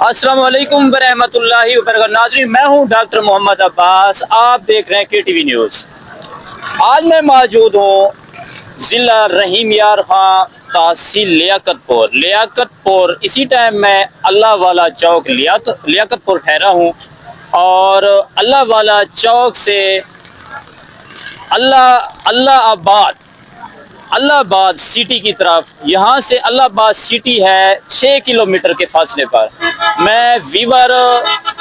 अस्सलाम वालेकुम वरहमतुल्लाहि वबरकातुहू। नाज़रीन, मैं हूं डॉक्टर मोहम्मद अब्बास। आप देख रहे हैं KTV न्यूज़। आज मैं मौजूद हूं ज़िला रहीम यार खां, तहसील लियाकतपुर। इसी टाइम मैं अल्लाह वाला चौक लियाकतपुर ठहरा हूं और अल्लाह वाला चौक से अल्लाहबाद सिटी की तरफ, यहाँ से अल्लाहबाद सिटी है 6 किलोमीटर के फासले पर। मैं वीवर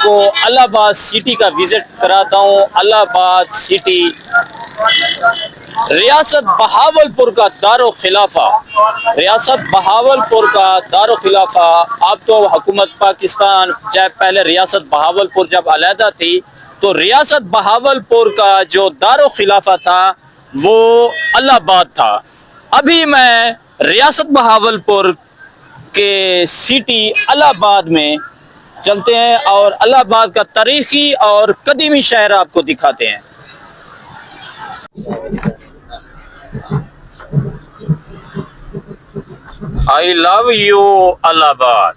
को अल्लाहबाद सिटी का विजिट कराता हूँ। अल्लाहबाद सिटी रियासत बहावलपुर का दारो खिलाफा। अब तो हुकूमत पाकिस्तान, चाहे पहले रियासत बहावलपुर जब अलहदा थी तो रियासत बहावलपुर का जो दारो खिलाफा था वो अल्लाहबाद था। अभी मैं रियासत बहावलपुर के सिटी अल्लाहबाद में चलते हैं और अल्लाहबाद का तारीखी और कदीमी शहर आपको दिखाते हैं। I love you Allahabad.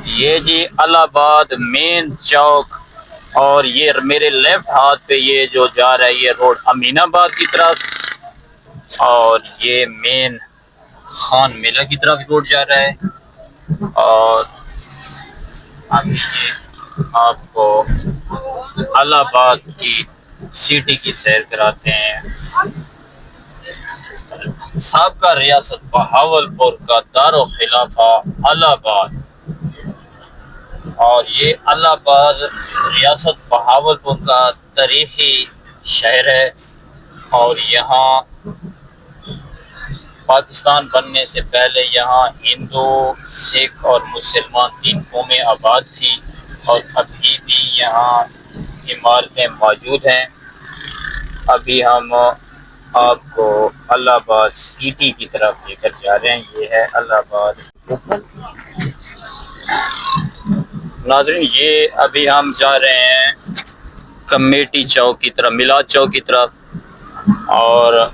ये जी अल्लाहबाद मेन चौक, और ये मेरे लेफ्ट हाथ पे ये जो जा रहा है ये रोड अमीनाबाद की तरफ, और ये मेन खान मेला की तरफ रोड जा रहा है। और अभी ये आपको अल्लाहबाद की सिटी की सैर कराते हैं। साबका रियासत बहावलपुर का दारो खिलाफा अल्लाहबाद, और ये अल्लाहबाद रियासत बहावलपुर का तारीखी शहर है। और यहाँ पाकिस्तान बनने से पहले यहाँ हिंदू, सिख और मुसलमान 3 कौमें आबाद थी, और अभी भी यहाँ इमारतें मौजूद हैं। अभी हम आपको अल्लाहबाद सिटी की तरफ लेकर जा रहे हैं। ये है अल्लाहबाद। नाज़रीन, ये अभी हम जा रहे हैं कमेटी चौक की तरफ, मिलाद चौक की तरफ, और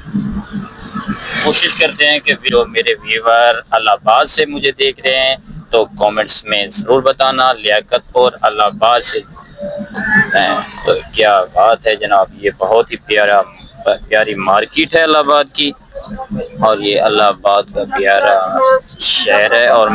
कोशिश करते हैं कि जो मेरे व्यूवर अल्लाहबाद से मुझे देख रहे हैं तो कमेंट्स में ज़रूर बताना लियाकतपुर अल्लाहबाद से हैं। तो क्या बात है जनाब, ये बहुत ही प्यारी मार्केट है अल्लाहबाद की, और ये अल्लाहबाद का प्यारा शहर है। और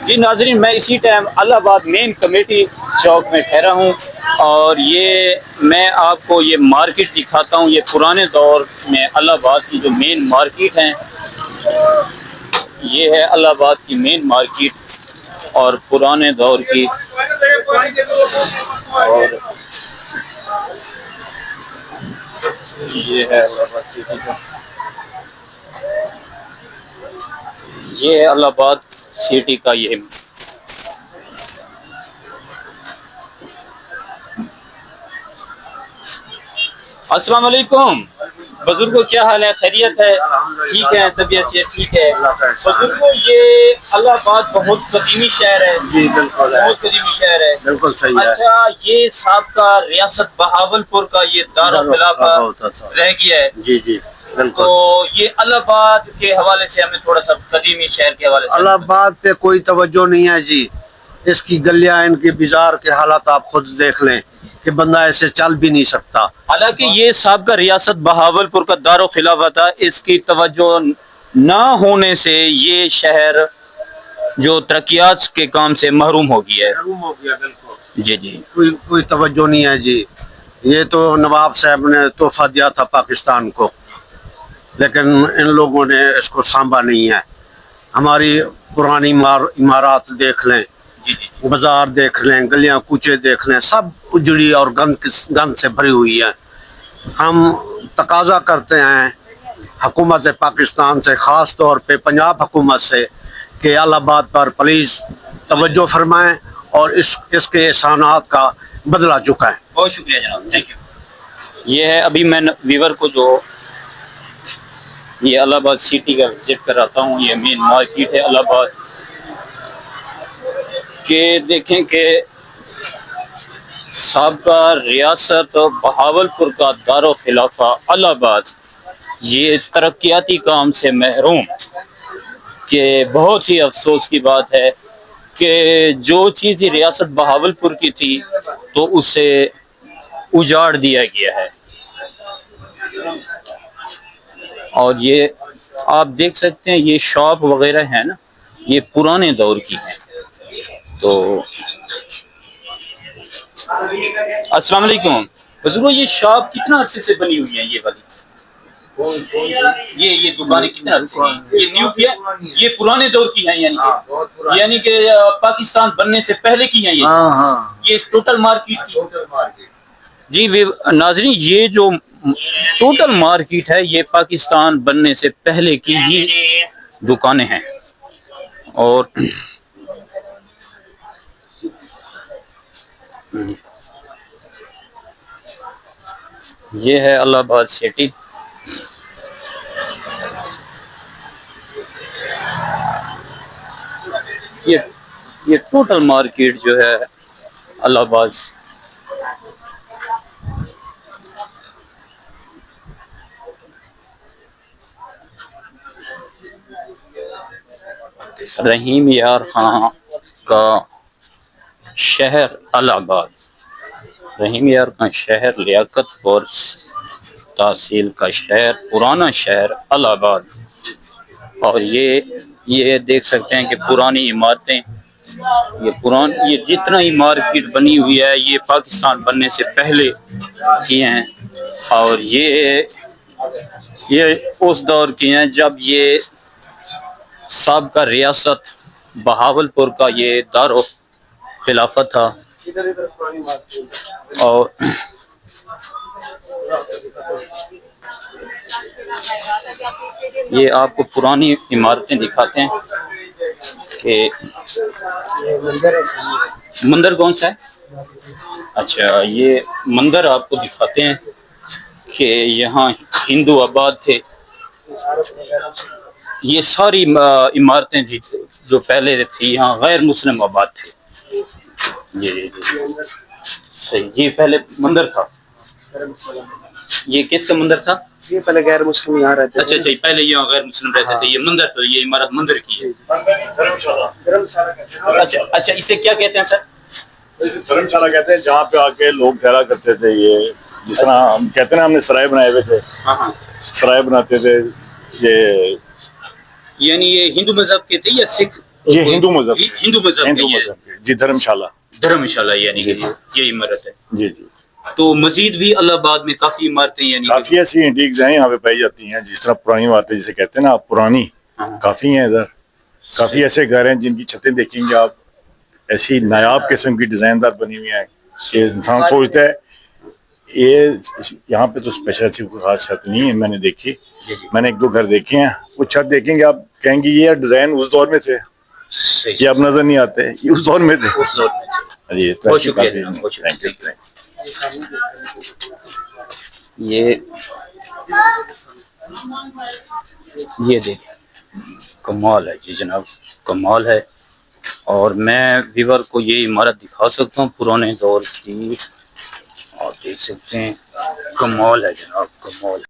जी नाज़रीन, मैं इसी टाइम अल्लाहबाद मेन कमेटी चौक में ठहरा हूँ, और ये मैं आपको ये मार्केट दिखाता हूँ। ये पुराने दौर में अल्लाहबाद की जो मेन मार्केट है, ये है अल्लाहबाद की मेन मार्केट और पुराने दौर की। और ये है अल्लाहबाद सिटी का, ये है अल्लाहबाद सिटी का ये। अस्सलाम वालेकुम बुजुर्गो, क्या हाल है? खैरियत है? ठीक है, तबीयत से ठीक है बुजुर्गो। ये अल्लाहबाद बहुत कदीमी शहर है। जी बिल्कुल, बहुत कदीमी शहर है। बिल्कुल सही है। अच्छा, ये साबका रियासत बहावलपुर का ये दारुल खिलाफा रह गया है। जी जी बिल्कुल। तो ये अल्लाहबाद के हवाले से हमें थोड़ा सा कदीमी शहर के हवाले से। अल्लाहबाद पे कोई तवज्जो नहीं है जी। इसकी गलियां, इनकी बाजार के हालात आप खुद देख लें कि बंदा ऐसे चल भी नहीं सकता। हालांकि ये साबका रियासत बहावलपुर का दारो खिलाफा था, इसकी तवज्जो ना होने से ये शहर जो तरक्यात के काम से महरूम हो गया है। बिल्कुल जी जी, कोई तवज्जो नहीं है जी। ये तो नवाब साहब ने तोहफा दिया था पाकिस्तान को, लेकिन इन लोगों ने इसको सांभा नहीं है। हमारी पुरानी इमारत देख लें, बाजार देख लें, गलियां कूचे देख लें, सब उजड़ी और गंद से भरी हुई है। हम तकाजा करते हैं हुकूमत पाकिस्तान से, ख़ास तौर पे पंजाब हुकूमत से, कि अल्लाहबाद पर प्लीज़ तवज्जो फरमाएं और इसके एहसानात का बदला चुकाएं। बहुत शुक्रिया जनाब, थैंक यू। ये है अभी मैं व्यूवर को जो ये अल्लाहबाद सिटी का विजिट कराता हूँ। ये मेन मार्केट है अल्लाहबाद के। देखें कि साबका रियासत बहावलपुर का दारो खिलाफा अल्लाहबाद ये तरक्याती काम से महरूम, کہ بہت ہی افسوس کی بات ہے کہ جو چیز یہ ریاست بہاولپور کی تھی تو اسے اجاڑ دیا گیا ہے. اور یہ آپ دیکھ سکتے ہیں یہ شاپ وغیرہ ہے نا یہ پرانے دور کی ہیں. تو السلام علیکم بزرگوں، یہ شاپ کتنا عرصے سے بنی ہوئی ہے یہ والی؟ یہ دکانیں کتنے عرصے کی؟ یہ نیو کی ہے، یہ پرانے دور کی ہیں یعنی کہ پاکستان بننے سے پہلے کی ہیں یہ ٹوٹل مارکیٹ. جی ناظرین، یہ جو ٹوٹل مارکیٹ ہے یہ پاکستان بننے سے پہلے کی ہی دکانیں ہیں. اور یہ ہے الہ آباد سٹی. یہ ٹوٹل مارکیٹ جو ہے الہ آباد رحیم یار خان کا شہر الہ آباد، رحیم یار خان شہر لیاقت اور تحصیل کا شہر، پرانا شہر الہ آباد. اور یہ دیکھ سکتے ہیں کہ پرانی عمارتیں، یہ جتنا ہی مارکیٹ بنی ہوئی ہے یہ پاکستان بننے سے پہلے کی ہیں. اور یہ اس دور کی ہیں جب یہ سابقہ ریاست بہاولپور کا یہ دار و خلافت تھا. اور یہ آپ کو پرانی عمارتیں دکھاتے ہیں کہ مندر کون سا ہے. اچھا، یہ مندر آپ کو دکھاتے ہیں کہ یہاں ہندو آباد تھے. یہ ساری عمارتیں جو پہلے تھی یہاں غیر مسلم آباد تھے. جی صحیح، یہ پہلے مندر تھا. یہ کس کا مندر تھا؟ یہ پہلے غیر مسلم یہاں رہتے تھے. اچھا، پہلے یہاں غیر مسلم رہتے تھے. یہ مندر تو یہ عمارت مندر کی ہے. اچھا، اسے کیا کہتے ہیں سر؟ دھرم شالہ کہتے ہیں جہاں پہ آ کے لوگ ٹھہرا کرتے تھے. یہ جس طرح ہم کہتے ہیں نا ہم نے سرائے بنائے ہوئے تھے، سرائے بناتے تھے. یہ یعنی یہ ہندو مذہب کے تھے یا سکھ؟ یہ ہندو مذہب کے جی. دھرم شالہ یعنی کہ یہ عمارت ہے. جی جی. تو مزید بھی الہ آباد میں کافی عمارتیں یعنی کافی ایسی انٹیکس ہیں یہاں پہ پائی جاتی ہیں. جس طرح پرانی عمارتیں جسے کہتے ہیں نا پرانی، کافی ہیں ادھر. کافی ایسے گھر ہیں جن کی چھتیں دیکھیں گے آپ ایسی نایاب قسم کی ڈیزائن دار بنی ہوئی ہیں کہ انسان سوچتا ہے یہاں پہ تو اسپیشل ایسی کوئی خاص چھت نہیں ہے. میں نے دیکھی، میں نے ایک دو گھر دیکھے ہیں. وہ چھت دیکھیں گے آپ کہیں گے یہ ڈیزائن اس دور میں تھے، یہ اب نظر نہیں آتے، یہ اس دور میں تھے. جی بہت شکریہ. یہ دیکھیں کمال ہے جی جناب، کمال ہے. اور میں ویور کو یہ عمارت دکھا سکتا ہوں پرانے دور کی. آپ دیکھ سکتے ہیں کمال ہے جناب، کمال.